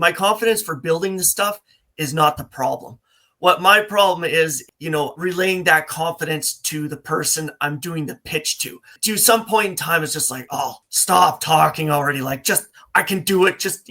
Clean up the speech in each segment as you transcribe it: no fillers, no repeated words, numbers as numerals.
my confidence for building the stuff is not the problem. What my problem is, relaying that confidence to the person I'm doing the pitch to. To some point in time, it's just like, oh, stop talking already. Like, I can do it. Just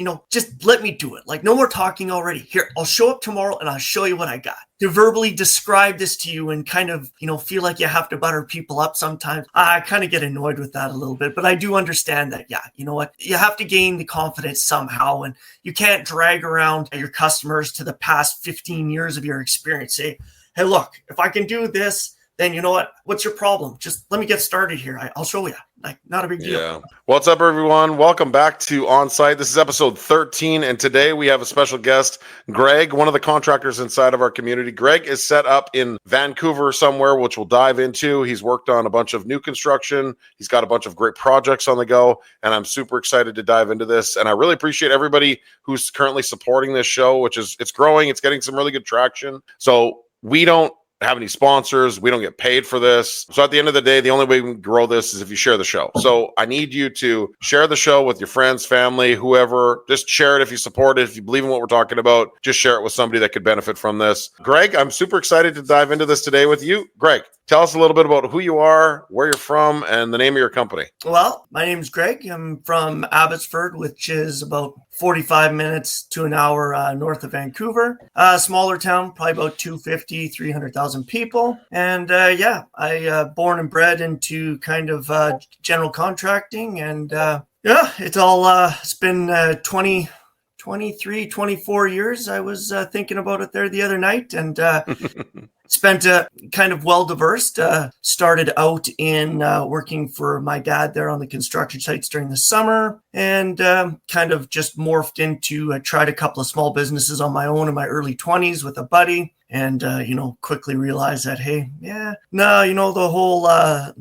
let me do it. Like, no more talking already. Here, I'll show up tomorrow and I'll show you what I got. To verbally describe this to you and kind of, feel like you have to butter people up sometimes, I kind of get annoyed with that a little bit. But I do understand that, yeah, you know what? You have to gain the confidence somehow, and you can't drag around your customers to the past 15 years of your experience. Say, hey, look, if I can do this, then you know what? What's your problem? Just let me get started here. I'll show you. Like, not a big deal. Yeah. What's up, everyone? Welcome back to Onsite. This is episode 13, and today we have a special guest, Greg, one of the contractors inside of our community. Greg is set up in Vancouver somewhere, which we'll dive into. He's worked on a bunch of new construction. He's got a bunch of great projects on the go, and I'm super excited to dive into this. And I really appreciate everybody who's currently supporting this show, which is, it's growing. It's getting some really good traction. So we don't have any sponsors. We don't get paid for this. So at the end of the day, the only way we can grow this is if you share the show. So I need you to share the show with your friends, family, whoever. Just share it if you support it. If you believe in what we're talking about, just share it with somebody that could benefit from this. Greg, I'm super excited to dive into this today with you. Greg, tell us a little bit about who you are, where you're from, and the name of your company. Well, my name is Greg. I'm from Abbotsford, which is about 45 minutes to an hour north of Vancouver. Smaller town, probably about 250, 300,000 people. And I born and bred into kind of general contracting. And it's been 23, 24 years. I was thinking about it there the other night, and spent kind of well-diversed. Started out in working for my dad there on the construction sites during the summer, and kind of just morphed into, tried a couple of small businesses on my own in my early 20s with a buddy. And, quickly realized that, the whole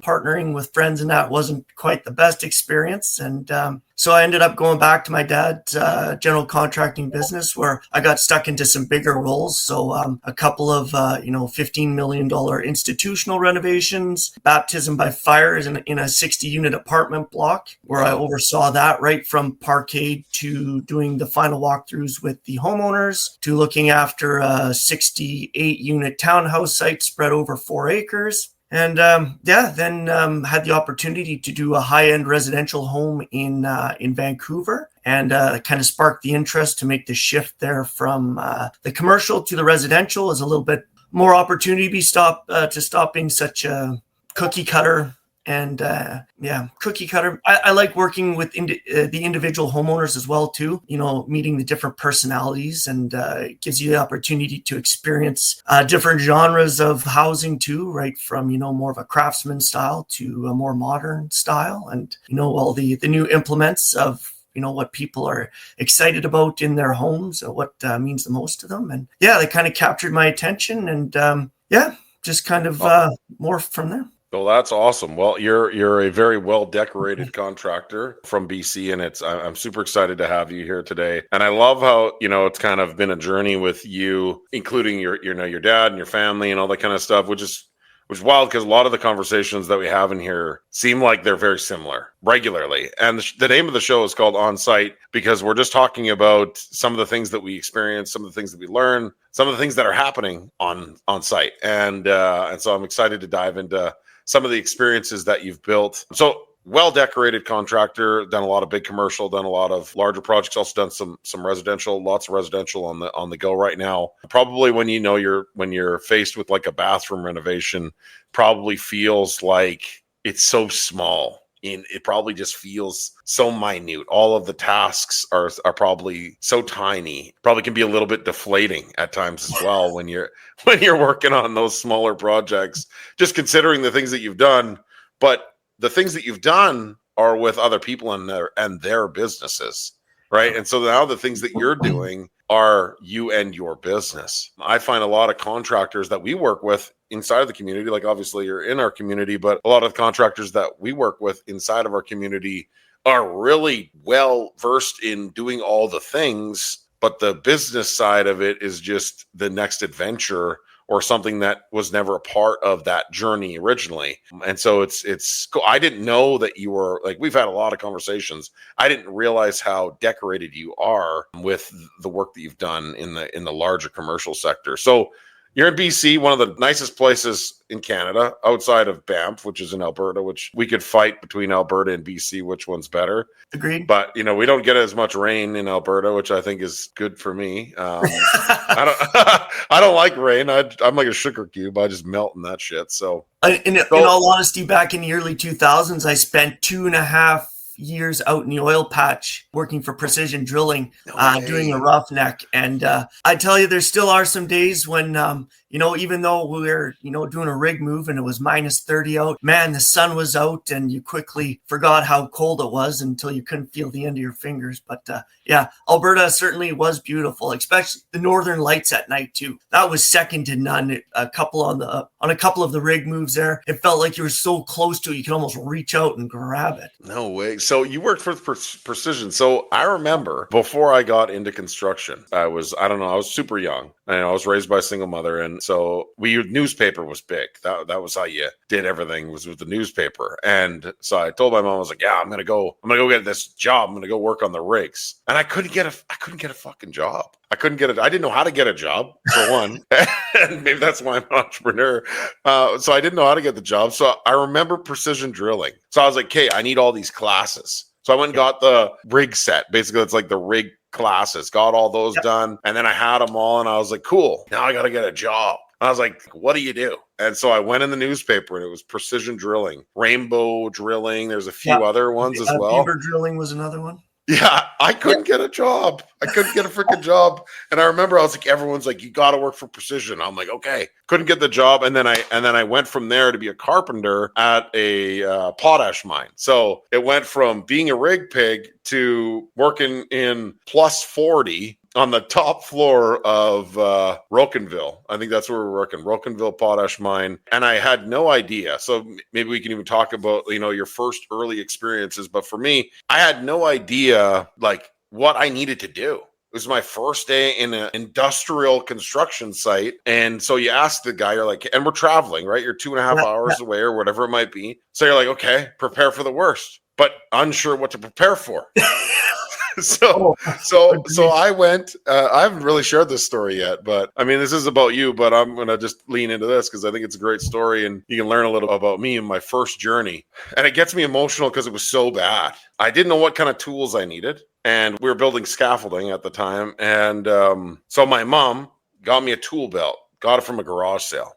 partnering with friends and that wasn't quite the best experience. And so I ended up going back to my dad's general contracting business, where I got stuck into some bigger roles. So a couple of, $15 million institutional renovations, baptism by fire in a 60-unit apartment block, where I oversaw that right from parkade to doing the final walkthroughs with the homeowners, to looking after a 68-unit townhouse site spread over 4 acres. And then had the opportunity to do a high-end residential home in Vancouver, and kind of sparked the interest to make the shift there from the commercial to the residential. As a little bit more opportunity to stop being such a cookie cutter. And cookie cutter. I like working with the individual homeowners as well too. Meeting the different personalities, and it gives you the opportunity to experience different genres of housing too, right from more of a craftsman style to a more modern style, and all the new implements of what people are excited about in their homes, or what means the most to them. And they kind of captured my attention, and just kind of morphed from there. Well, that's awesome. Well, you're a very well decorated contractor from BC, and I'm super excited to have you here today. And I love how it's kind of been a journey with you, including your dad and your family and all that kind of stuff, which is wild, because a lot of the conversations that we have in here seem like they're very similar regularly. And the name of the show is called Onsite, because we're just talking about some of the things that we experience, some of the things that we learn, some of the things that are happening on site, and so I'm excited to dive into some of the experiences that you've built. So well-decorated contractor, done a lot of big commercial, done a lot of larger projects, also done some residential, lots of residential on the go right now. Probably when you're faced with like a bathroom renovation, probably feels like it's so small. It probably just feels so minute. All of the tasks are probably so tiny. Probably can be a little bit deflating at times as well when you're working on those smaller projects, just considering the things that you've done. But the things that you've done are with other people and their businesses, right? And so now the things that you're doing are you and your business. I find a lot of contractors that we work with inside of the community, like obviously you're in our community, but a lot of the contractors that we work with inside of our community are really well versed in doing all the things, but the business side of it is just the next adventure or something that was never a part of that journey originally. And so it's cool. I didn't know that you were like, we've had a lot of conversations. I didn't realize how decorated you are with the work that you've done in the larger commercial sector. So you're in BC, one of the nicest places in Canada, outside of Banff, which is in Alberta, which we could fight between Alberta and BC, which one's better. Agreed. But, we don't get as much rain in Alberta, which I think is good for me. I don't like rain. I'm like a sugar cube. I just melt in that shit. So in all honesty, back in the early 2000s, I spent 2.5 years out in the oil patch working for Precision Drilling, doing a roughneck. And I tell you, there still are some days when, even though we were, doing a rig move and it was minus 30 out, man, the sun was out and you quickly forgot how cold it was until you couldn't feel the end of your fingers. But Alberta certainly was beautiful, especially the northern lights at night too. That was second to none. On a couple of the rig moves there, it felt like you were so close to it, you could almost reach out and grab it. No way. So you worked for Precision. So I remember before I got into construction, I was super young. And I was raised by a single mother. And so newspaper was big. That was how you did everything, was with the newspaper. And so I told my mom, I was like, yeah, I'm going to go get this job. I'm going to go work on the rigs. And I couldn't get a fucking job. I couldn't get it. I didn't know how to get a job, for one. And maybe that's why I'm an entrepreneur. So I didn't know how to get the job. So I remember Precision Drilling. So I was like, okay, I need all these classes. So I went and got the rig set. Basically, it's like the rig classes, got all those done. And then I had them all. And I was like, cool, now I got to get a job. And I was like, what do you do? And so I went in the newspaper and it was Precision Drilling, Rainbow Drilling. There's a few other ones as well. Beaver Drilling was another one. Yeah, I couldn't get a job. I couldn't get a freaking job. And I remember I was like, everyone's like, you got to work for Precision. I'm like, okay. Couldn't get the job. And then I went from there to be a carpenter at a potash mine. So it went from being a rig pig to working in plus 40 on the top floor of Rocanville. I think that's where we're working, Rocanville Potash Mine. And I had no idea. So maybe we can even talk about, your first early experiences. But for me, I had no idea like what I needed to do. It was my first day in an industrial construction site. And so you ask the guy, you're like, and we're traveling, right? You're 2.5 hours away or whatever it might be. So you're like, okay, prepare for the worst, but unsure what to prepare for. So I went, I haven't really shared this story yet, but I mean, this is about you, but I'm going to just lean into this because I think it's a great story and you can learn a little about me and my first journey. And it gets me emotional because it was so bad. I didn't know what kind of tools I needed. And we were building scaffolding at the time. And so my mom got me a tool belt, got it from a garage sale.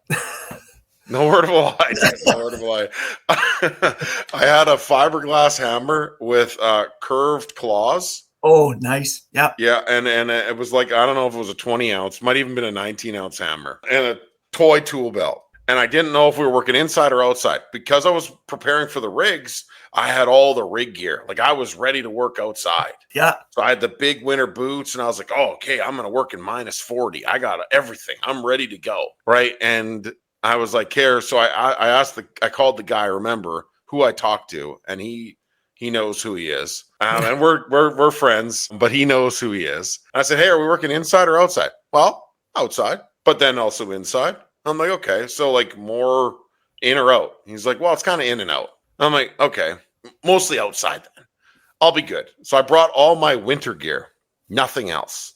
No word of a lie. No word of a lie. I had a fiberglass hammer with curved claws. Oh, nice. Yeah. Yeah. And it was like, I don't know if it was a 20 ounce, might even been a 19 ounce hammer and a toy tool belt. And I didn't know if we were working inside or outside because I was preparing for the rigs. I had all the rig gear. Like I was ready to work outside. Yeah. So I had the big winter boots and I was like, oh, okay, I'm going to work in minus 40. I got everything. I'm ready to go. Right. And I was like, care. So I called the guy, remember, who I talked to, and he knows who he is. And we're friends, but he knows who he is. And I said, hey, are we working inside or outside? Well, outside, but then also inside. I'm like, okay, so like more in or out? He's like, well, it's kind of in and out. I'm like, okay, mostly outside then. I'll be good. So I brought all my winter gear, nothing else.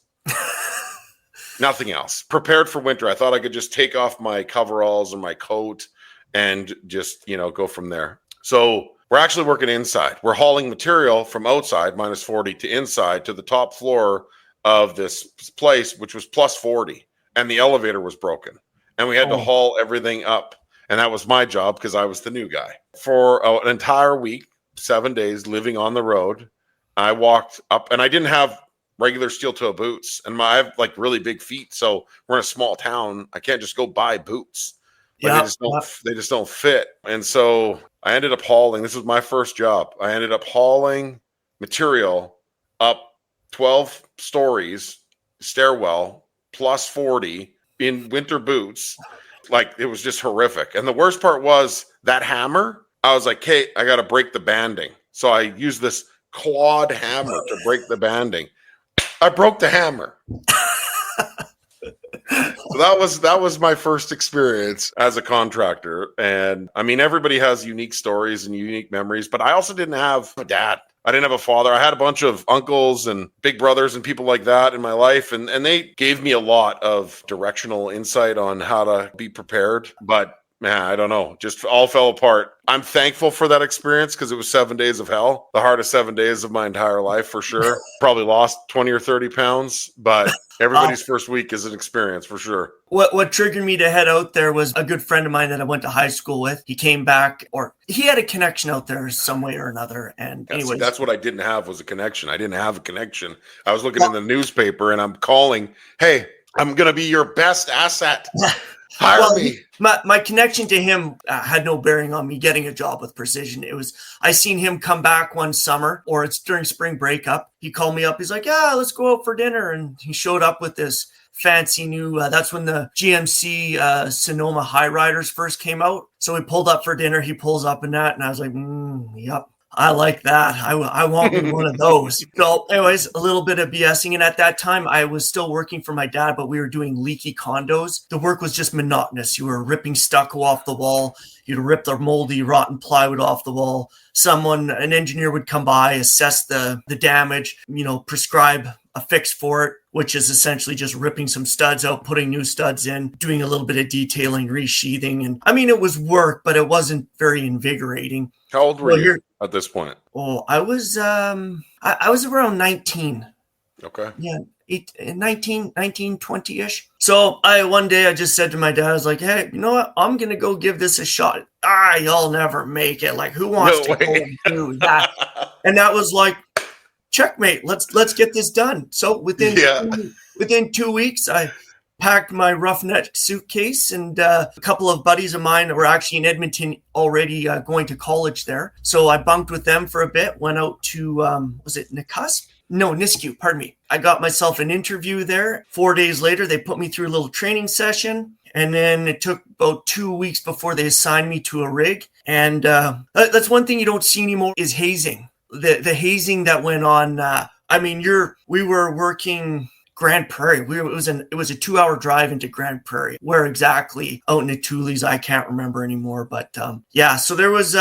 Nothing else. Prepared for winter. I thought I could just take off my coveralls and my coat and just, go from there. So we're actually working inside. We're hauling material from outside, minus 40, to inside to the top floor of this place, which was plus 40. And the elevator was broken. And we had to haul everything up. And that was my job because I was the new guy. For an entire week, 7 days, living on the road, I walked up and I didn't have regular steel toe boots, and I have like really big feet, so we're in a small town. I can't just go buy boots. They just don't fit. And so I ended up hauling. This was my first job. I ended up hauling material up 12 stories, stairwell, plus 40 in winter boots. Like it was just horrific. And the worst part was that hammer. I was like, hey, I got to break the banding. So I used this clawed hammer to break the banding. I broke the hammer. So that was my first experience as a contractor. And I mean, everybody has unique stories and unique memories, but I also didn't have a dad. I didn't have a father. I had a bunch of uncles and big brothers and people like that in my life. And they gave me a lot of directional insight on how to be prepared. But man, I don't know, just all fell apart. I'm thankful for that experience because it was 7 days of hell, the hardest 7 days of my entire life for sure. Probably lost 20 or 30 pounds, but everybody's first week is an experience for sure. What triggered me to head out there was a good friend of mine that I went to high school with. He came back, or he had a connection out there some way or another. And anyway, that's what I didn't have was a connection. I didn't have a connection. I was looking in the newspaper and I'm calling, hey, I'm going to be your best asset. Hire me. My connection to him had no bearing on me getting a job with Precision. It was, I seen him come back one summer, or it's during spring breakup. He called me up. He's like, yeah, let's go out for dinner. And he showed up with this fancy new, that's when the GMC Sonoma High Riders first came out. So we pulled up for dinner. He pulls up in that. And I was like, yep. I like that. I want one of those. So anyways, a little bit of BSing. And at that time, I was still working for my dad, but we were doing leaky condos. The work was just monotonous. You were ripping stucco off the wall. You'd rip the moldy, rotten plywood off the wall. An engineer would come by, assess the damage, prescribe a fix for it, which is essentially just ripping some studs out, putting new studs in, doing a little bit of detailing, resheathing. And I mean, it was work, but it wasn't very invigorating. How old were you at this point? Oh, I was I was around 19. Okay. Yeah, 19, 20-ish. So one day I just said to my dad, I was like, hey, you know what? I'm going to go give this a shot. You'll never make it. Like, who wants to go and do that? And that was like, checkmate. Let's get this done. So within 2 weeks, I packed my roughneck suitcase, and a couple of buddies of mine were actually in Edmonton already going to college there. So I bunked with them for a bit, went out to, was it Nikusp? No, Nisku, pardon me. I got myself an interview there. 4 days later, they put me through a little training session. And then it took about 2 weeks before they assigned me to a rig. And that's one thing you don't see anymore is hazing. The hazing that went on. We were working Grand Prairie. It was a 2-hour drive into Grand Prairie. Where exactly out in the Tules, I can't remember anymore. But so there was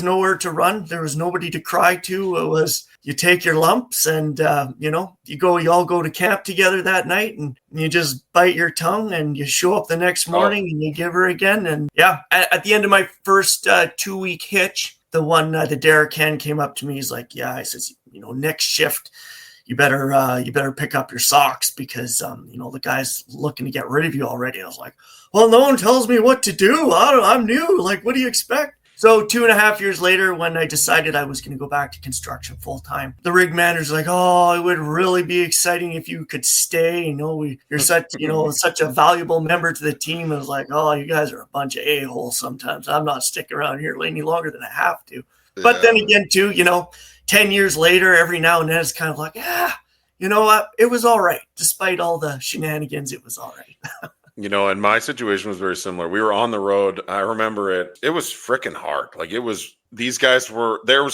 nowhere to run. There was nobody to cry to. It was, you take your lumps and you all go to camp together that night, and you just bite your tongue and you show up the next morning and you give her again. And at the end of my first 2-week hitch, the Derek Hen came up to me. He's like, yeah, I says, next shift, you better pick up your socks because, the guy's looking to get rid of you already. I was like, well, no one tells me what to do. I'm new. Like, what do you expect? So 2.5 years later, when I decided I was going to go back to construction full time, the rig manager's like, oh, it would really be exciting if you could stay. You're such, such a valuable member to the team. I was like, oh, you guys are a bunch of a-holes sometimes. I'm not sticking around here any longer than I have to. Yeah. But then again, too, 10 years later, every now and then it's kind of like, you know what? It was all right. Despite all the shenanigans, it was all right. And my situation was very similar. We were on the road. I remember it. It was freaking hard. Like there was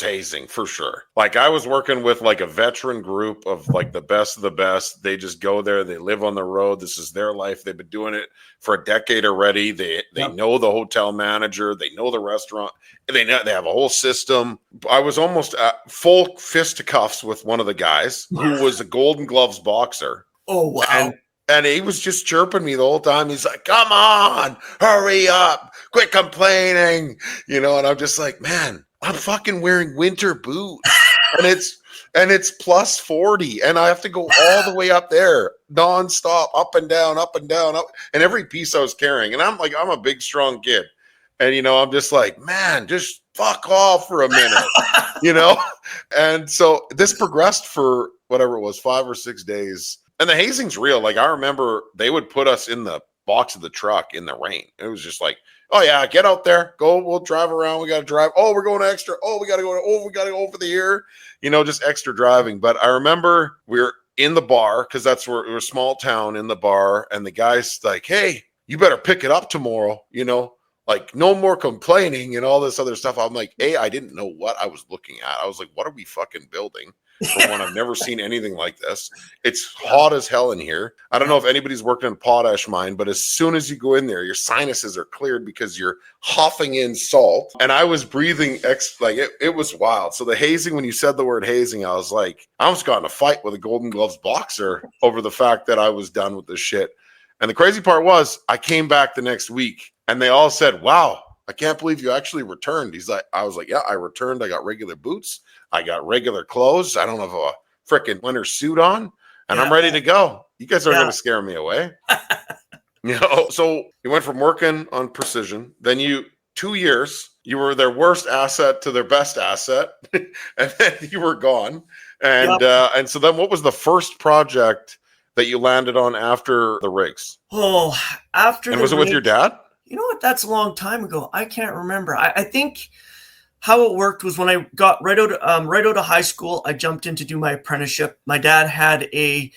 hazing for sure. Like I was working with like a veteran group of like the best of the best. They just go there. They live on the road. This is their life. They've been doing it for a decade already. They know the hotel manager. They know the restaurant. They have a whole system. I was almost at full fisticuffs with one of the guys who was a Golden Gloves boxer. Oh, wow. And he was just chirping me the whole time. He's like, come on, hurry up, quit complaining. And I'm just like, man, I'm fucking wearing winter boots. and it's plus 40. And I have to go all the way up there, nonstop, up and down, up. And every piece I was carrying. And I'm a big, strong kid. And, I'm just like, man, just fuck off for a minute, And so this progressed for whatever it was, 5 or 6 days. And the hazing's real. Like I remember they would put us in the box of the truck in the rain. It was just like, oh yeah, get out there, go. We'll drive around. We got to drive. Oh, we're going extra. Oh, we got to go. Oh, we got to go over the here. Just extra driving. But I remember we were in the bar because that's where we were, a small town in the bar, and the guy's like, hey, you better pick it up tomorrow. Like no more complaining and all this other stuff. I'm like, I didn't know what I was looking at. I was like, what are we fucking building? for one. I've never seen anything like this. It's hot as hell in here. I don't know if anybody's worked in a potash mine, but as soon as you go in there, your sinuses are cleared because you're huffing in salt. And I was breathing it was wild. So the hazing, when you said the word hazing, I was like, I almost got in a fight with a Golden Gloves boxer over the fact that I was done with this shit. And the crazy part was I came back the next week and they all said, wow, I can't believe you actually returned. I was like, yeah, I returned. I got regular boots. I got regular clothes. I don't have a freaking winter suit on, and I'm ready to go. You guys aren't going to scare me away. So you went from working on Precision, then 2 years, you were their worst asset to their best asset, and then you were gone. And so then what was the first project that you landed on after the rigs? Oh, after and was it with your dad? You know what? That's a long time ago. I can't remember. I think how it worked was when I got right out of high school, I jumped in to do my apprenticeship. My dad had a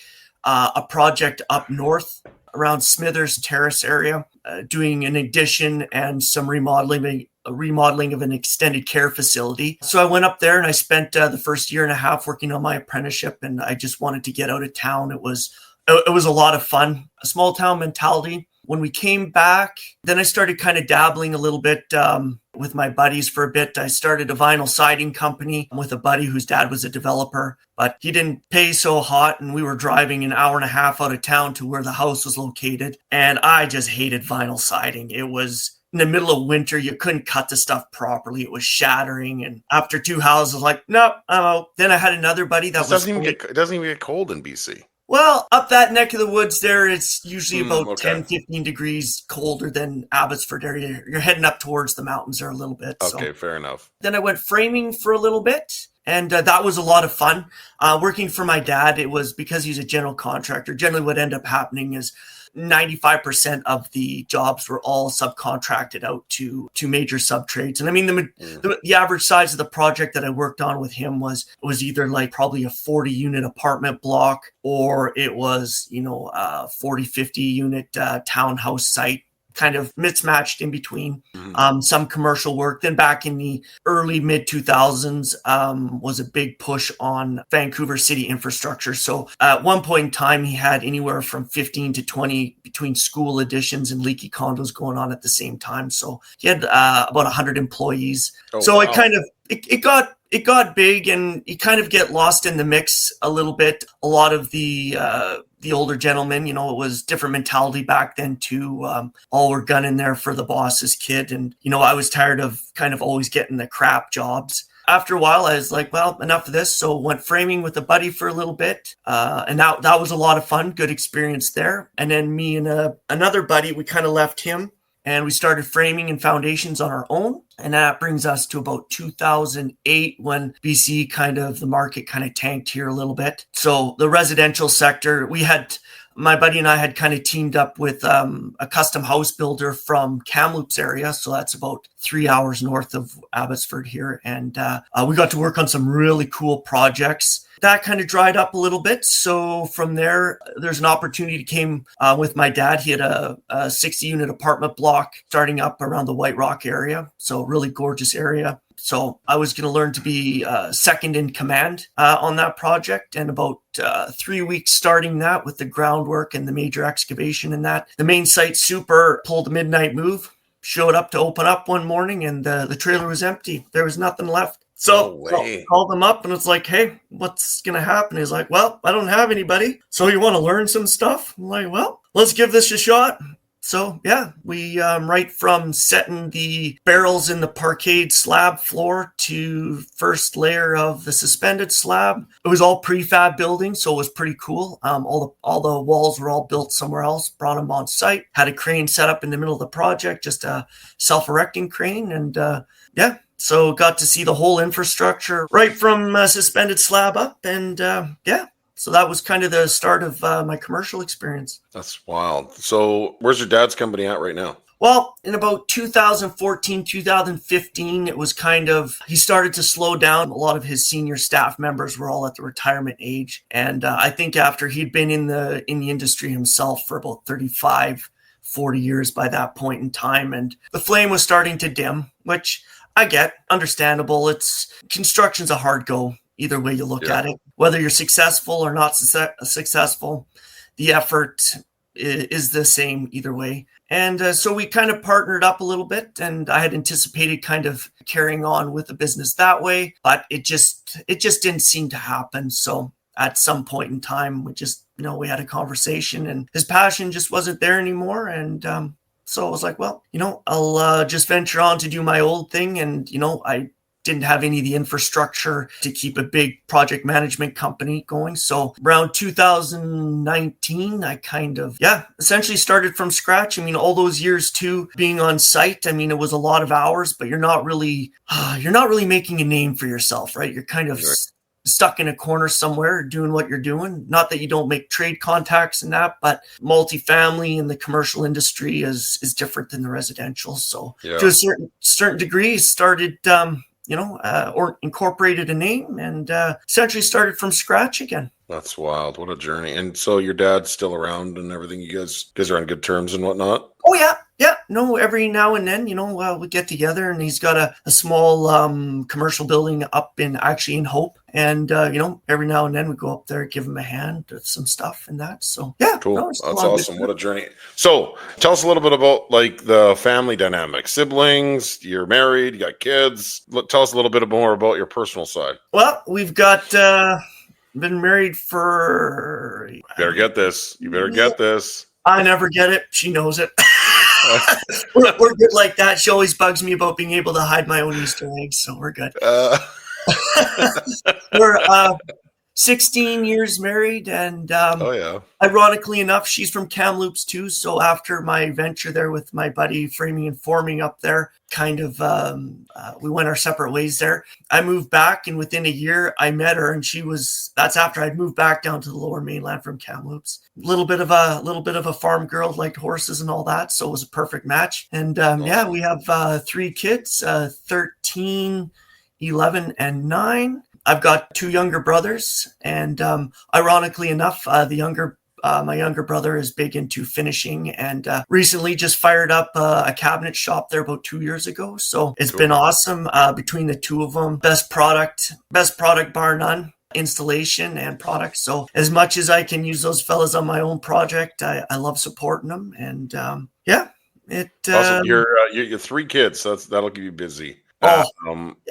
project up north around Smithers Terrace area, doing an addition and some remodeling of an extended care facility. So I went up there and I spent the first year and a half working on my apprenticeship, and I just wanted to get out of town. It was a lot of fun, a small town mentality. When we came back, then I started kind of dabbling a little bit with my buddies for a bit. I started a vinyl siding company with a buddy whose dad was a developer, but he didn't pay so hot, and we were driving an hour and a half out of town to where the house was located, and I just hated vinyl siding. It was in the middle of winter. You couldn't cut the stuff properly. It was shattering, and after 2 houses, I was like, no, I'm out. Then I had another buddy that it doesn't even get cold in BC. Well, up that neck of the woods there, it's usually about 10, 15 degrees colder than Abbotsford area. You're heading up towards the mountains there a little bit. Okay, fair enough. Then I went framing for a little bit, and that was a lot of fun. Working for my dad, it was because he's a general contractor. Generally what ended up happening is 95% of the jobs were all subcontracted out to major sub-trades. And I mean, the average size of the project that I worked on with him was either like probably a 40 unit apartment block, or it was, 40, 50 unit townhouse site, kind of mismatched in between. Some commercial work. Then back in the early mid 2000s was a big push on Vancouver city infrastructure. So at one point in time, he had anywhere from 15 to 20 between school additions and leaky condos going on at the same time. So he had about 100 employees. It kind of, it got big, and you kind of get lost in the mix a little bit. A lot of the older gentlemen, it was different mentality back then too. All were gunning there for the boss's kid. And, I was tired of kind of always getting the crap jobs. After a while, I was like, well, enough of this. So went framing with a buddy for a little bit. And that was a lot of fun, good experience there. And then me and another buddy, we kind of left him, and we started framing and foundations on our own. And that brings us to about 2008, when BC the market kind of tanked here a little bit. So the residential sector, my buddy and I had kind of teamed up with a custom house builder from Kamloops area. So that's about 3 hours north of Abbotsford here. And we got to work on some really cool projects. That kind of dried up a little bit. So from there, there's an opportunity that came with my dad. He had a 60-unit apartment block starting up around the White Rock area. So really gorgeous area. So I was going to learn to be second in command on that project. And about 3 weeks starting that with the groundwork and the major excavation and that, the main site super pulled a midnight move, showed up to open up one morning, and the trailer was empty. There was nothing left. So I called them up, and it's like, hey, what's going to happen? He's like, well, I don't have anybody. So you want to learn some stuff? I'm like, well, let's give this a shot. So, yeah, we right from setting the barrels in the parquet slab floor to first layer of the suspended slab. It was all prefab building, so it was pretty cool. All the walls were all built somewhere else, brought them on site, had a crane set up in the middle of the project, just a self-erecting crane. And, so got to see the whole infrastructure right from suspended slab up. And, so that was kind of the start of my commercial experience. That's wild. So where's your dad's company at right now? Well, in about 2014, 2015, it was he started to slow down. A lot of his senior staff members were all at the retirement age. And I think after he'd been in the industry himself for about 35, 40 years by that point in time, and the flame was starting to dim, which I get, understandable. Construction's a hard go. either way you look Yeah. at it. Whether you're successful or not successful, the effort is the same either way. And so we kind of partnered up a little bit, and I had anticipated kind of carrying on with the business that way, but it just didn't seem to happen. So at some point in time, we had a conversation, and his passion just wasn't there anymore. And so I was like, well, I'll just venture on to do my old thing. And, I didn't have any of the infrastructure to keep a big project management company going. So around 2019, I kind of, essentially started from scratch. I mean, all those years too, being on site, I mean, it was a lot of hours, but you're not really making a name for yourself, right? You're kind of stuck in a corner somewhere doing what you're doing. Not that you don't make trade contacts and that, but multifamily in the commercial industry is different than the residential. So to a certain degree, started, or incorporated a name and essentially started from scratch again. That's wild. What a journey. And so your dad's still around and everything. You guys are on good terms and whatnot? Oh, yeah. Yeah. No, every now and then, we get together, and he's got a small commercial building up in Hope. And, every now and then we go up there, give him a hand with some stuff and that. So, yeah. Cool. That's awesome. What a journey. So tell us a little bit about like the family dynamic, siblings, you're married, you got kids. Tell us a little bit more about your personal side. Well, we've got, been married for... You better get this. I never get it. She knows it. we're good like that. She always bugs me about being able to hide my own Easter eggs, so we're good. We're 16 years married, and ironically enough, she's from Kamloops too. So after my venture there with my buddy Framing and Forming up there, kind of we went our separate ways there. I moved back, and within a year I met her, and that's after I'd moved back down to the Lower Mainland from Kamloops. A little bit of a farm girl, liked horses and all that, so it was a perfect match. And we have 3 kids, 13, 11, and 9. I've got 2 younger brothers, and ironically enough, my younger brother is big into finishing, and recently just fired up a cabinet shop there about 2 years ago. So it's been awesome between the two of them. Best product bar none. Installation and product. So as much as I can use those fellas on my own project, I love supporting them. And awesome. You're 3 kids, so that'll keep you busy.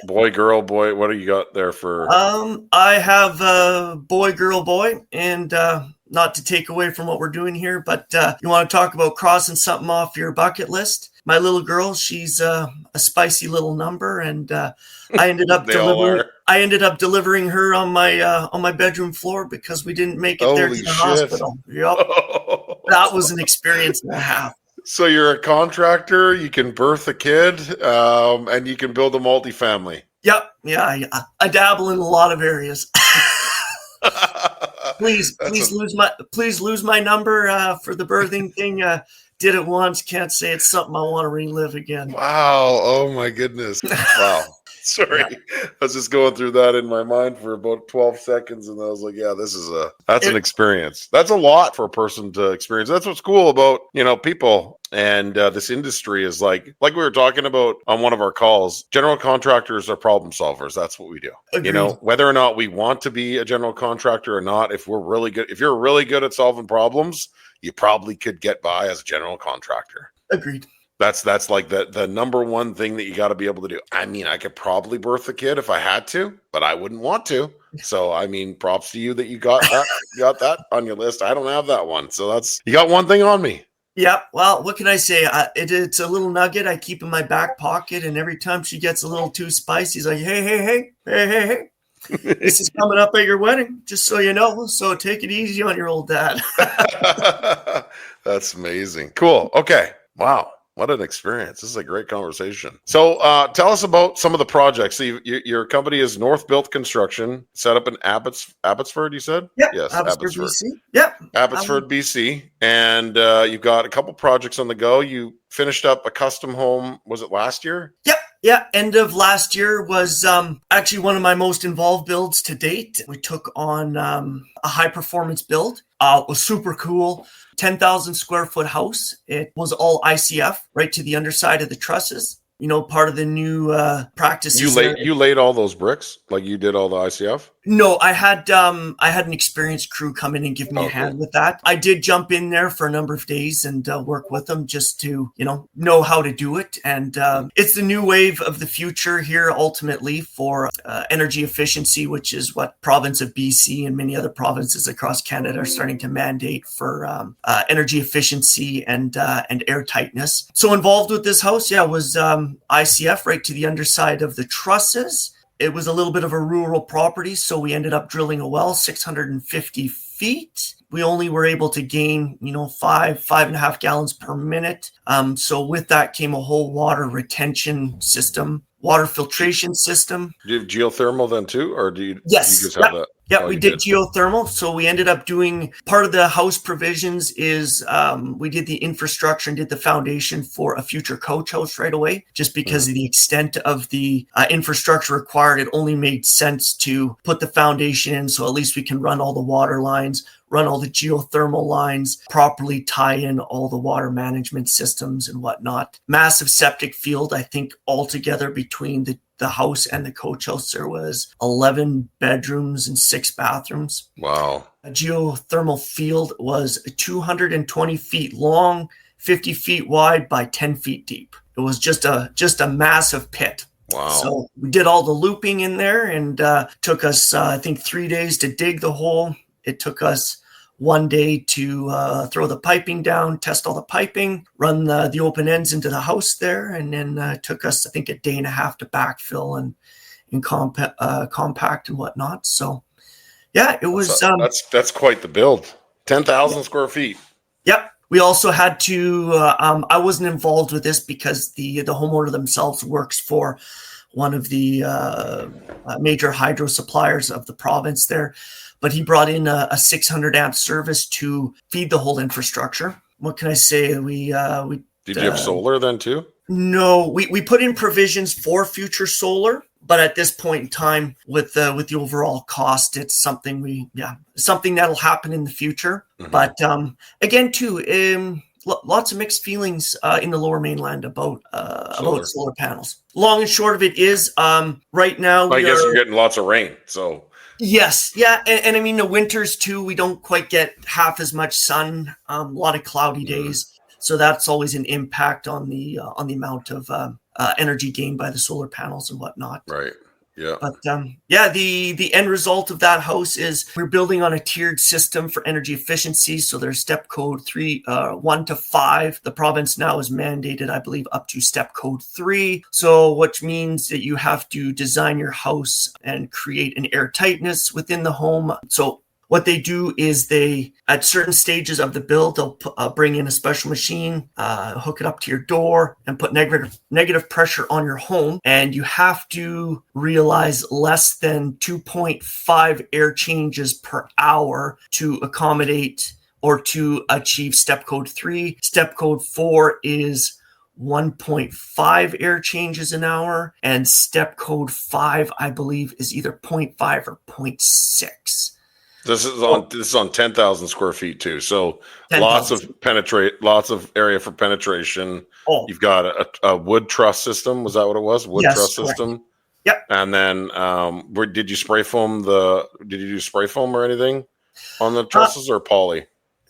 Boy, girl, boy, what do you got there for? I have a boy, girl, boy, and not to take away from what we're doing here, but you want to talk about crossing something off your bucket list? My little girl, she's a spicy little number, and I ended up delivering her on my bedroom floor because we didn't make it there to the hospital. Yep. That was an experience and a half. So you're a contractor, you can birth a kid, and you can build a multifamily. Yep. Yeah. I dabble in a lot of areas. Please lose my number for the birthing thing. Did it once, can't say it's something I want to relive again. Wow. Oh my goodness. Wow. Sorry. I was just going through that in my mind for about 12 seconds, and I was like, yeah, that's an experience. That's a lot for a person to experience. That's what's cool about, people and this industry is like we were talking about on one of our calls, general contractors are problem solvers. That's what we do. Agreed. Whether or not we want to be a general contractor or not, if you're really good at solving problems, you probably could get by as a general contractor. Agreed. That's like the number one thing that you got to be able to do. I mean, I could probably birth a kid if I had to, but I wouldn't want to. So, I mean, props to you that you got that on your list. I don't have that one. So you got one thing on me. Yeah. Well, what can I say? It's a little nugget I keep in my back pocket. And every time she gets a little too spicy, he's like, hey. This is coming up at your wedding, just so you know. So take it easy on your old dad. That's amazing. Cool. Okay. Wow. What an experience. This is a great conversation. So tell us about some of the projects. So your company is North Built Construction, set up in Abbotsford, you said? Yeah. Yes, Abbotsford, BC. Yeah. Abbotsford, BC. And you've got a couple projects on the go. You finished up a custom home, was it last year? Yep. Yeah, end of last year was actually one of my most involved builds to date. We took on a high performance build. It was super cool. 10,000 square foot house. It was all ICF right to the underside of the trusses. part of the new practices. You laid all those bricks, like you did all the ICF? No, I had an experienced crew come in and give me a hand with that. I did jump in there for a number of days and work with them just to, know how to do it. And it's the new wave of the future here, ultimately, for energy efficiency, which is what province of BC and many other provinces across Canada are starting to mandate for energy efficiency and air tightness. So involved with this house, was ICF right to the underside of the trusses. It was a little bit of a rural property, so we ended up drilling a well 650 feet. We only were able to gain, 5.5 gallons per minute. So with that came a whole water retention system, water filtration system. Do you have geothermal then too, or do you just have that? Yeah, we did geothermal. So we ended up doing part of the house provisions is we did the infrastructure and did the foundation for a future coach house right away, just because of the extent of the infrastructure required. It only made sense to put the foundation in, so at least we can run all the water lines, run all the geothermal lines, properly tie in all the water management systems and whatnot. Massive septic field. I think altogether between the house and the coach house, there was 11 bedrooms and 6 bathrooms. Wow. A geothermal field was 220 feet long, 50 feet wide by 10 feet deep. It was just a massive pit. Wow. So we did all the looping in there, and took us, I think, 3 days to dig the hole. It took us 1 day to throw the piping down, test all the piping, run the open ends into the house there, and then took us, I think, a day and a half to backfill and compact and whatnot. So, yeah, it was. That's quite the build. 10,000 square feet. Yep. We also had to. I wasn't involved with this because the homeowner themselves works for one of the major hydro suppliers of the province there. But he brought in a 600 amp service to feed the whole infrastructure. What can I say? Did you have solar then too? No, we put in provisions for future solar, but at this point in time, with the overall cost, it's something something that'll happen in the future. Mm-hmm. But again, too, lots of mixed feelings in the Lower Mainland about solar panels. Long and short of it is, right now, I guess you're getting lots of rain, so. Yes. Yeah. And I mean, the winters too, we don't quite get half as much sun, a lot of cloudy days. So that's always an impact on the amount of energy gained by the solar panels and whatnot. Right. Yeah. But the end result of that house is we're building on a tiered system for energy efficiency. So there's step code 1 to 5. The province now is mandated, I believe, up to step code 3. So which means that you have to design your house and create an air tightness within the home. So what they do is at certain stages of the build, they'll bring in a special machine, hook it up to your door, and put negative pressure on your home. And you have to realize less than 2.5 air changes per hour to accommodate or to achieve step code 3. Step code 4 is 1.5 air changes an hour. And step code 5, I believe, is either 0.5 or 0.6. This is on 10,000 square feet too. So 10, lots of area for penetration. Oh. You've got a wood truss system. Was that what it was? Truss correct. System. Yep. And then, did you spray foam did you do spray foam or anything on the trusses or poly?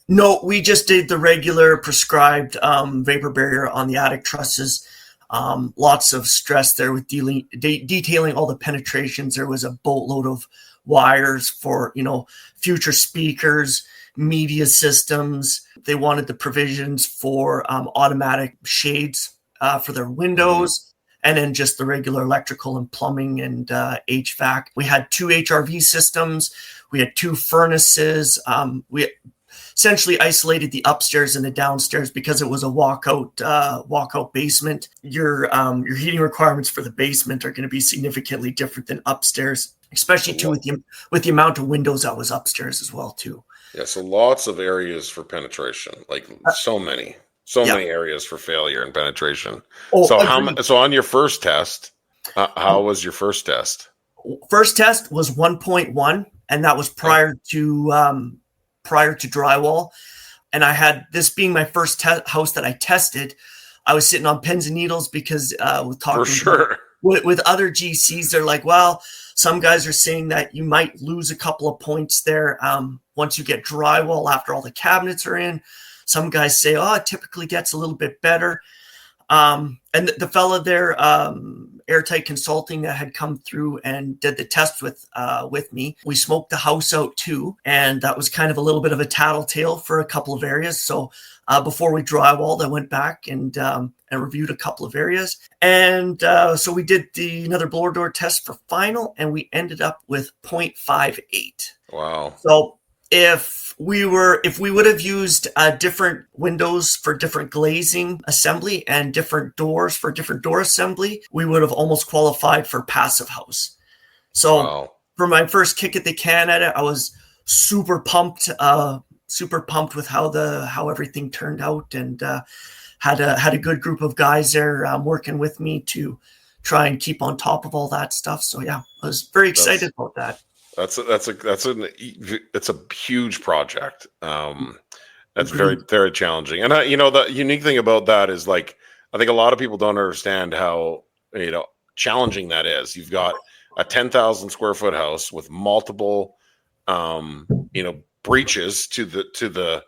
No, we just did the regular prescribed vapor barrier on the attic trusses. Lots of stress there with detailing all the penetrations. There was a boatload of wires for, future speakers, media systems. They wanted the provisions for automatic shades for their windows, and then just the regular electrical and plumbing and HVAC. We had 2 HRV systems. We had 2 furnaces. We essentially isolated the upstairs and the downstairs because it was a walkout basement. Your heating requirements for the basement are going to be significantly different than upstairs, especially too with the amount of windows that was upstairs as well too. Yeah, so lots of areas for penetration, like so many areas for failure and penetration. So on your first test, how was your first test? First test was 1.1, and that was prior to drywall. And I had this being my first house that I tested. I was sitting on pins and needles because with For talking sure. with other GCs, they're like, well, some guys are saying that you might lose a couple of points there once you get drywall after all the cabinets are in. Some guys say, oh, it typically gets a little bit better. And the fella there, Airtight Consulting, that had come through and did the test with me. We smoked the house out too, and that was kind of a little bit of a tattletale for a couple of areas. So before we drywalled, I went back and reviewed a couple of areas, and so we did another blower door test for final, and we ended up with 0.58. Wow. So if we would have used different windows for different glazing assembly and different doors for different door assembly, we would have almost qualified for passive house. So for my first kick at the can at it, I was super pumped with how everything turned out, and had a good group of guys there working with me to try and keep on top of all that stuff. So yeah, I was very excited about that. It's a huge project. That's very, very challenging. And the unique thing about that is, like, I think a lot of people don't understand how, challenging that is. You've got a 10,000 square foot house with multiple, breaches to the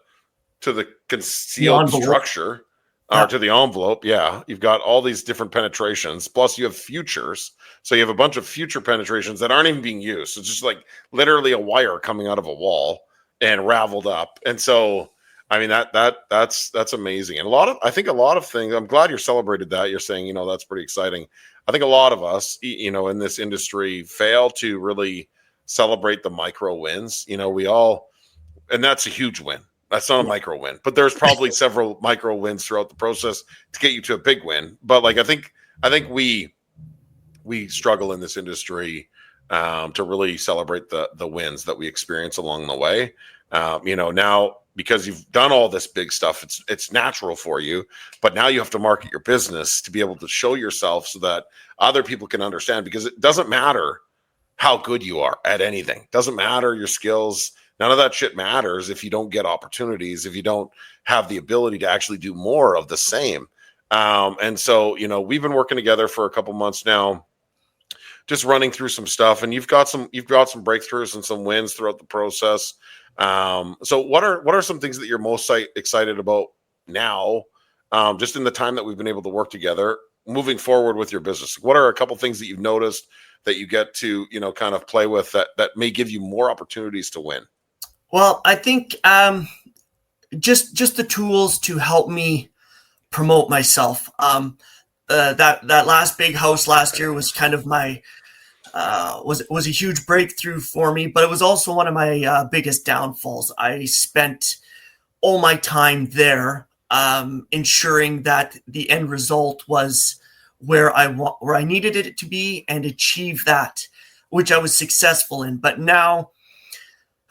concealed structure. Or to the envelope, yeah. You've got all these different penetrations, plus you have futures. So you have a bunch of future penetrations that aren't even being used. It's just like literally a wire coming out of a wall and raveled up. And so, I mean, that's amazing. And I think a lot of things, I'm glad you celebrated that. You're saying, that's pretty exciting. I think a lot of us, in this industry fail to really celebrate the micro wins. And that's a huge win. That's not a micro win, but there's probably several micro wins throughout the process to get you to a big win. But like, I think we struggle in this industry to really celebrate the wins that we experience along the way. Now, because you've done all this big stuff, it's natural for you, but now you have to market your business to be able to show yourself so that other people can understand, because it doesn't matter how good you are at anything. It doesn't matter your skills. None of that shit matters if you don't get opportunities, if you don't have the ability to actually do more of the same. And so, we've been working together for a couple months now, just running through some stuff, and you've got some breakthroughs and some wins throughout the process. So what are some things that you're most excited about now, just in the time that we've been able to work together, moving forward with your business? What are a couple things that you've noticed that you get to, kind of play with that may give you more opportunities to win? Well, I think just the tools to help me promote myself. That last big house last year was kind of my was a huge breakthrough for me, but it was also one of my biggest downfalls. I spent all my time there ensuring that the end result was where I needed it to be, and achieve that, which I was successful in. But now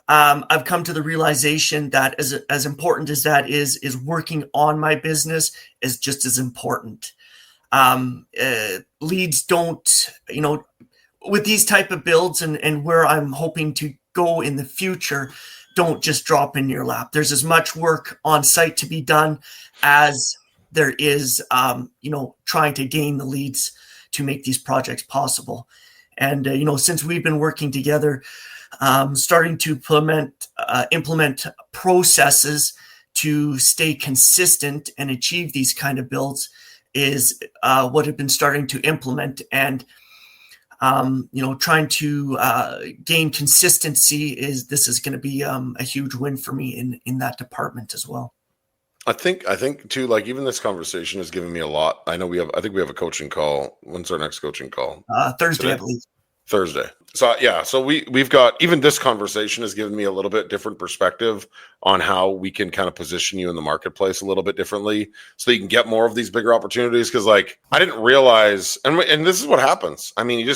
I've come to the realization that as important as that is working on my business is just as important. Leads don't, with these type of builds and where I'm hoping to go in the future, don't just drop in your lap. There's as much work on site to be done as there is, trying to gain the leads to make these projects possible. And, since we've been working together, starting to implement processes to stay consistent and achieve these kind of builds is what I've been starting to implement. And, trying to gain consistency this is going to be a huge win for me in that department as well. I think too, like, even this conversation has given me a lot. I think we have a coaching call. When's our next coaching call? Thursday, today? I believe. Thursday. So yeah, so we've got, even this conversation has given me a little bit different perspective on how we can kind of position you in the marketplace a little bit differently, so you can get more of these bigger opportunities. Because, like, I didn't realize, and this is what happens. I mean,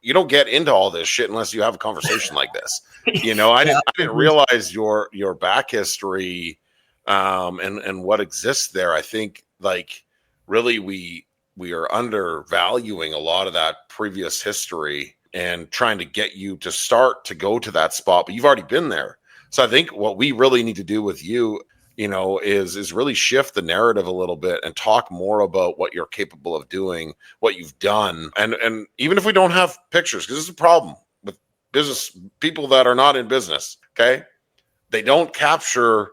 you don't get into all this shit unless you have a conversation like this. I didn't realize your back history, and what exists there. I think, like, really we are undervaluing a lot of that previous history and trying to get you to start to go to that spot, but you've already been there. So I think what we really need to do with you is really shift the narrative a little bit and talk more about what you're capable of doing, what you've done. And even if we don't have pictures, because this is a problem with business people that are not in business, okay? They don't capture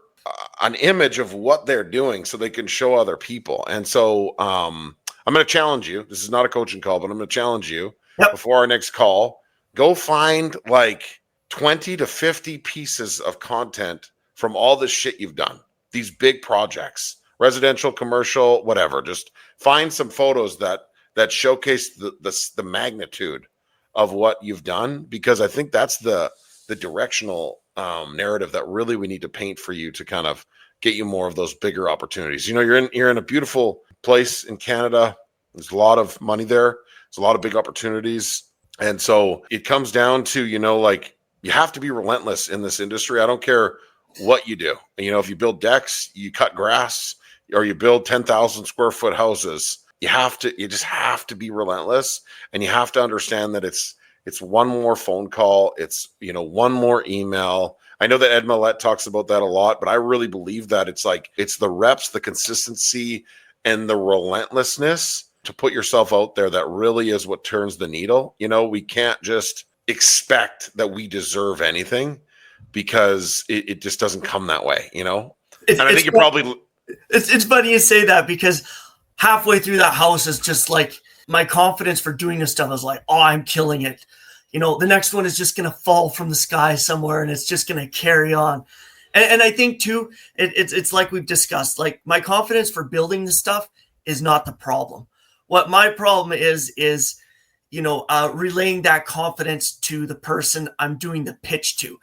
an image of what they're doing so they can show other people. And so I'm going to challenge you. This is not a coaching call, but I'm going to challenge you before our next call. Go find like 20 to 50 pieces of content from all this shit you've done. These big projects, residential, commercial, whatever. Just find some photos that showcase the magnitude of what you've done, because I think that's the directional narrative that really we need to paint for you to kind of get you more of those bigger opportunities. You're in a beautiful place in Canada. There's a lot of money there. There's a lot of big opportunities. And so it comes down to, you have to be relentless in this industry. I don't care what you do. If you build decks, you cut grass, or you build 10,000 square foot houses, you just have to be relentless. And you have to understand that it's one more phone call. It's, one more email. I know that Ed Millett talks about that a lot, but I really believe that it's the reps, the consistency, and the relentlessness to put yourself out there that really is what turns the needle. We can't just expect that we deserve anything, because it just doesn't come that way, And I think it's funny you say that, because halfway through that house is just like my confidence for doing this stuff is like, oh, I'm killing it. The next one is just going to fall from the sky somewhere, and it's just going to carry on. And I think too, it's like we've discussed, like my confidence for building this stuff is not the problem. What my problem is relaying that confidence to the person I'm doing the pitch to.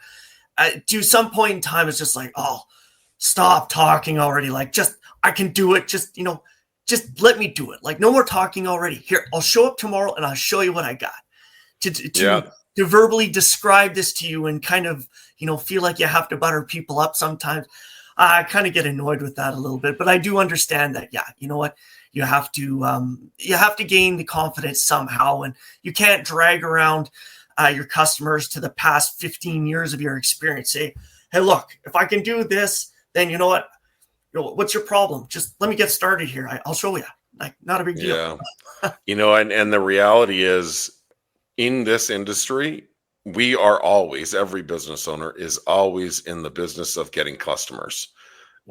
To some point in time, it's just like, oh, stop talking already. Like, I can do it. Just let me do it. Like, no more talking already. Here, I'll show up tomorrow and I'll show you what I got. To verbally describe this to you and kind of, feel like you have to butter people up sometimes. I kind of get annoyed with that a little bit, but I do understand that. Yeah, you know what? You have to gain the confidence somehow, and you can't drag around your customers to the past 15 years of your experience. Say, hey, look, if I can do this, then you know what? What's your problem? Just let me get started here. I'll show you. Like, not a big deal. Yeah. And the reality is, in this industry, we are always, every business owner is always in the business of getting customers.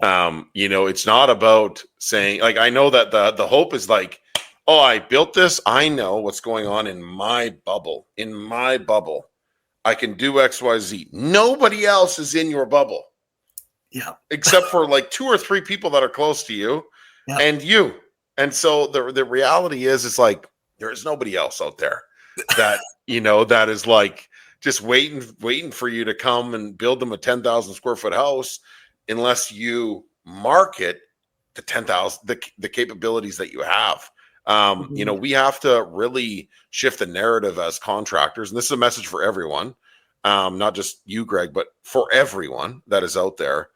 It's not about saying, like, I know that the hope is like, oh, I built this. I know what's going on in my bubble. In my bubble, I can do X, Y, Z. Nobody else is in your bubble. Yeah. Except for like 2 or 3 people that are close to you and you. And so the reality is, it's like, there is nobody else out there that, that is like just waiting for you to come and build them a 10,000 square foot house, unless you market the 10,000, the capabilities that you have. We have to really shift the narrative as contractors. And this is a message for everyone, not just you, Greg, but for everyone that is out there.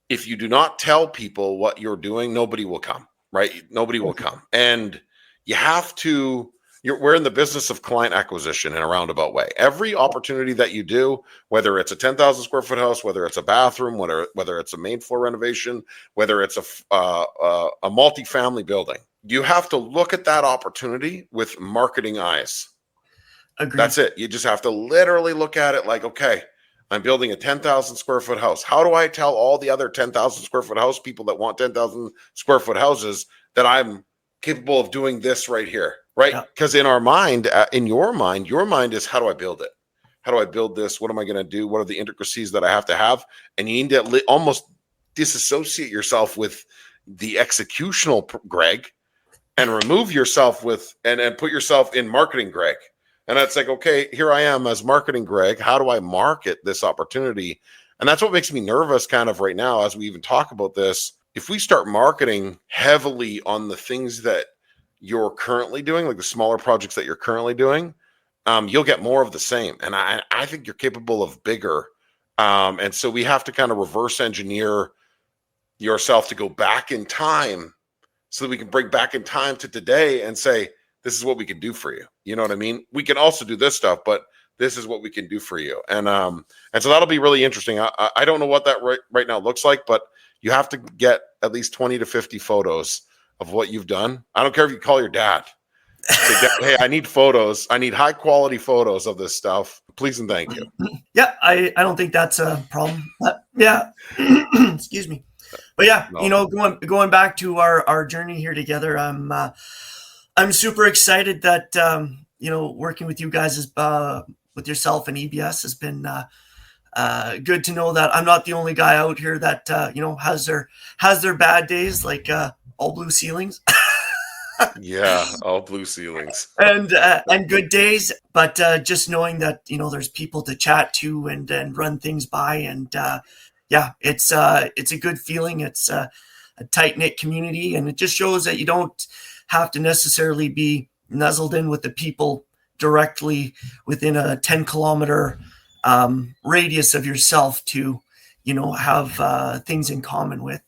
If you do not tell people what you're doing, nobody will come, right? Nobody will come. And you have to, we're in the business of client acquisition in a roundabout way. Every opportunity that you do, whether it's a 10,000 square foot house, whether it's a bathroom, whether it's a main floor renovation, whether it's a multi-family building, you have to look at that opportunity with marketing eyes. Agreed. That's it. You just have to literally look at it like, okay, I'm building a 10,000 square foot house. How do I tell all the other 10,000 square foot house people that want 10,000 square foot houses that I'm capable of doing this right here? Right? Because in our mind, your mind is, how do I build it? How do I build this? What am I going to do? What are the intricacies that I have to have? And you need to almost disassociate yourself with the executional Greg, and remove yourself with and put yourself in marketing Greg. And it's like, okay, here I am as marketing Greg. How do I market this opportunity? And that's what makes me nervous kind of right now as we even talk about this. If we start marketing heavily on the things that you're currently doing, like the smaller projects that you're currently doing, you'll get more of the same. And I think you're capable of bigger. And so we have to kind of reverse engineer yourself to go back in time so that we can bring back in time to today and say, this is what we can do for you. You know what I mean? We can also do this stuff, but this is what we can do for you. And so that'll be really interesting. I don't know what that right now looks like, but you have to get at least 20 to 50 photos of what you've done. I don't care if you call your dad. Say, "Dad, hey, I need photos. I need high quality photos of this stuff. Please and thank you." Yeah, I don't think that's a problem. Yeah, excuse me. But yeah, No. going back to our journey here together, I'm super excited that working with you guys is with yourself and EBS has been good to know that I'm not the only guy out here that has their bad days, like all blue ceilings. Yeah, all blue ceilings. and good days, but just knowing that there's people to chat to and run things by, and it's a good feeling. It's a tight knit community, and it just shows that you don't have to necessarily be nuzzled in with the people directly within a 10-kilometer radius of yourself to have things in common with,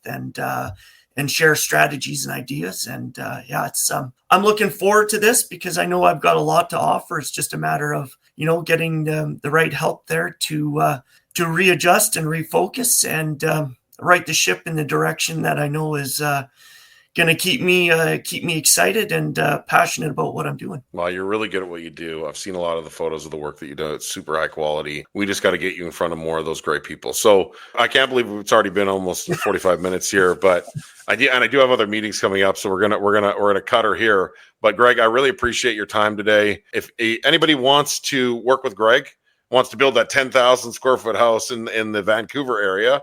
and share strategies and ideas. And it's I'm looking forward to this because I know I've got a lot to offer. It's just a matter of getting the right help there to readjust and refocus and right the ship in the direction that I know is going to keep me excited and passionate about what I'm doing. Well, you're really good at what you do. I've seen a lot of the photos of the work that you do. It's super high quality. We just got to get you in front of more of those great people. So I can't believe it's already been almost 45 minutes here, but I do have other meetings coming up. So we're gonna cut her here. But Greg, I really appreciate your time today. If anybody wants to work with Greg, wants to build that 10,000 square foot house in the Vancouver area,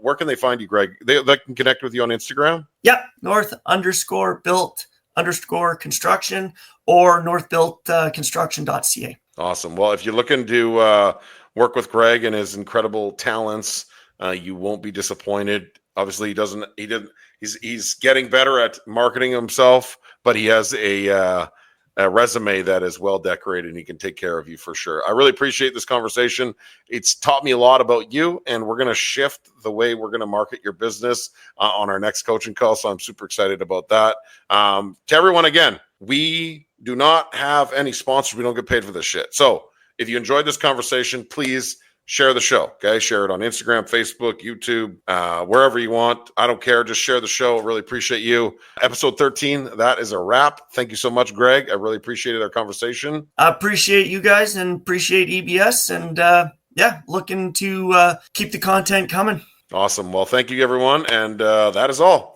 where can they find you, Greg? They can connect with you on Instagram? Yep, north_built_construction or northbuiltconstruction.ca. Awesome. Well, if you're looking to work with Greg and his incredible talents, you won't be disappointed. Obviously, he's getting better at marketing himself, but he has a resume that is well decorated, and he can take care of you for sure. I really appreciate this conversation. It's taught me a lot about you, and we're going to shift the way we're going to market your business on our next coaching call. So I'm super excited about that. To everyone, again, we do not have any sponsors. We don't get paid for this shit. So if you enjoyed this conversation, please share the show. Okay. Share it on Instagram, Facebook, YouTube, wherever you want. I don't care. Just share the show. Really appreciate you. Episode 13. That is a wrap. Thank you so much, Greg. I really appreciated our conversation. I appreciate you guys and appreciate EBS, and looking to keep the content coming. Awesome. Well, thank you, everyone. And that is all.